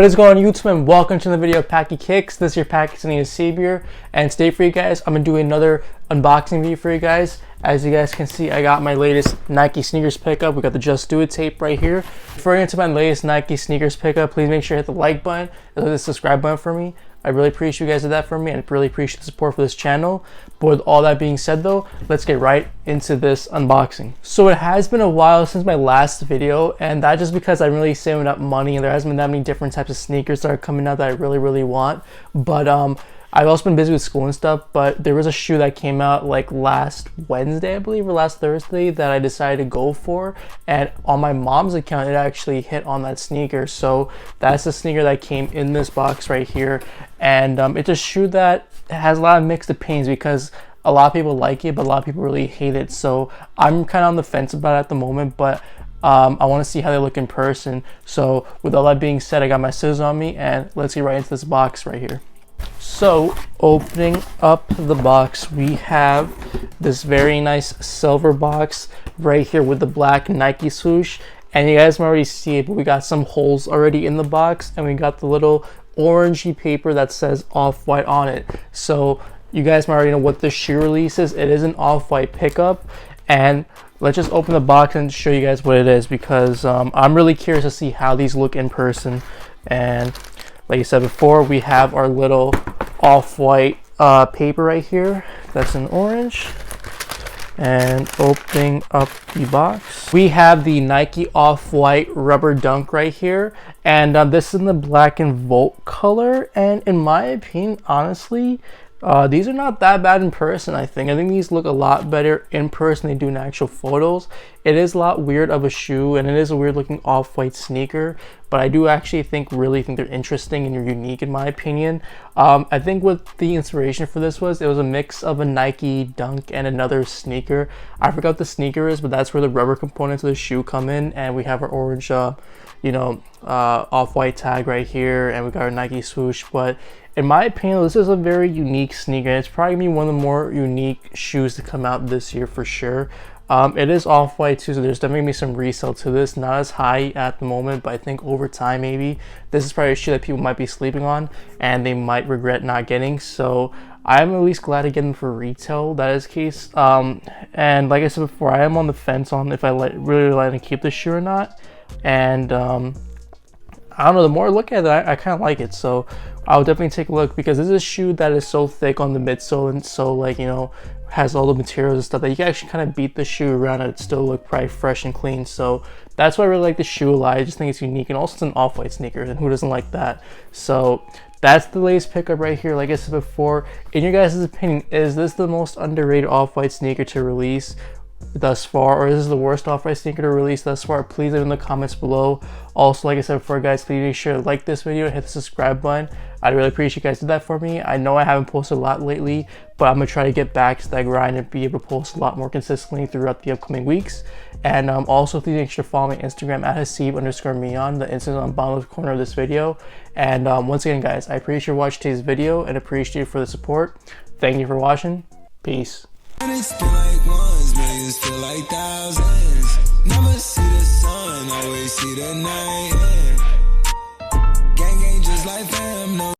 What is going on YouTube, and welcome to the video of Packy Kicks. This is your Pakistani Savior, and today for you guys I'm gonna do another unboxing video for you guys. As you guys can see, I got my latest Nike sneakers pickup. We got the Just Do It tape right here. Before I get into my latest Nike sneakers pickup, please make sure you hit the like button and hit the subscribe button for me. I really appreciate you guys did that for me, and I really appreciate the support for this channel. But with all that being said though, let's get right into this unboxing. So it has been a while since my last video, and that's just because I'm really saving up money and there hasn't been that many different types of sneakers that are coming out that I really want. But I've also been busy with school and stuff, but there was a shoe that came out like last Wednesday, I believe, or last Thursday, that I decided to go for, and on my mom's account it actually hit on that sneaker. So that's the sneaker that came in this box right here, and it's a shoe that has a lot of mixed opinions because a lot of people like it, but a lot of people really hate it. So I'm kind of on the fence about it at the moment, but I want to see how they look in person. So with all that being said, I got my scissors on me, and let's get right into this box right here. So opening up the box, we have this very nice silver box right here with the black Nike swoosh, and you guys can already see it, but we got some holes already in the box, and we got the little orangey paper that says Off-White on it. So you guys might already know what the shoe release is. It is an Off-White pickup, and let's just open the box and show you guys what it is, because I'm really curious to see how these look in person. And like I said before, we have our little Off-White paper right here that's in orange. And opening up the box, we have the Nike Off-White rubber dunk right here, and this is in the black and Volt color. And in my opinion, honestly, these are not that bad in person. I think these look a lot better in person than they do in actual photos. It is a lot weird of a shoe, and it is a weird looking Off-White sneaker, but I do actually really think they're interesting and they're unique in my opinion. I think what the inspiration for this was, it was a mix of a Nike dunk and another sneaker. I forgot what the sneaker is, but that's where the rubber components of the shoe come in, and we have our orange Off-White tag right here, and we got our Nike swoosh. But in my opinion, this is a very unique sneaker. It's probably gonna be one of the more unique shoes to come out this year for sure. It is Off-White too, so there's definitely gonna be some resale to this. Not as high at the moment, but I think over time maybe this is probably a shoe that people might be sleeping on and they might regret not getting. So I'm at least glad to get them for retail. That is the case. And like I said before, I am on the fence on if I really like to keep this shoe or not. And I don't know, the more I look at it, I kind of like it. So I'll definitely take a look, because this is a shoe that is so thick on the midsole and so, like, you know, has all the materials and stuff that you can actually kind of beat the shoe around and it still look probably fresh and clean. So that's why I really like the shoe a lot. I just think it's unique, and also it's an Off-White sneaker, and who doesn't like that? So that's the latest pickup right here. Like I said before, in your guys' opinion, is this the most underrated Off-White sneaker to release thus far, or is this the worst Off-White sneaker to release thus far? Please leave in the comments below. Also, like I said before guys, please make sure to like this video and hit the subscribe button. I'd really appreciate you guys did that for me. I know I haven't posted a lot lately, but I'm gonna try to get back to that grind and be able to post a lot more consistently throughout the upcoming weeks. And also please make sure to follow my Instagram at Hasib_Mian. The Instagram is on the bottom left corner of this video. And once again guys, I appreciate you watching today's video and appreciate you for the support. Thank you for watching. Peace. Millions feel like thousands. Never see the sun, always see the night. Gang just like fam. No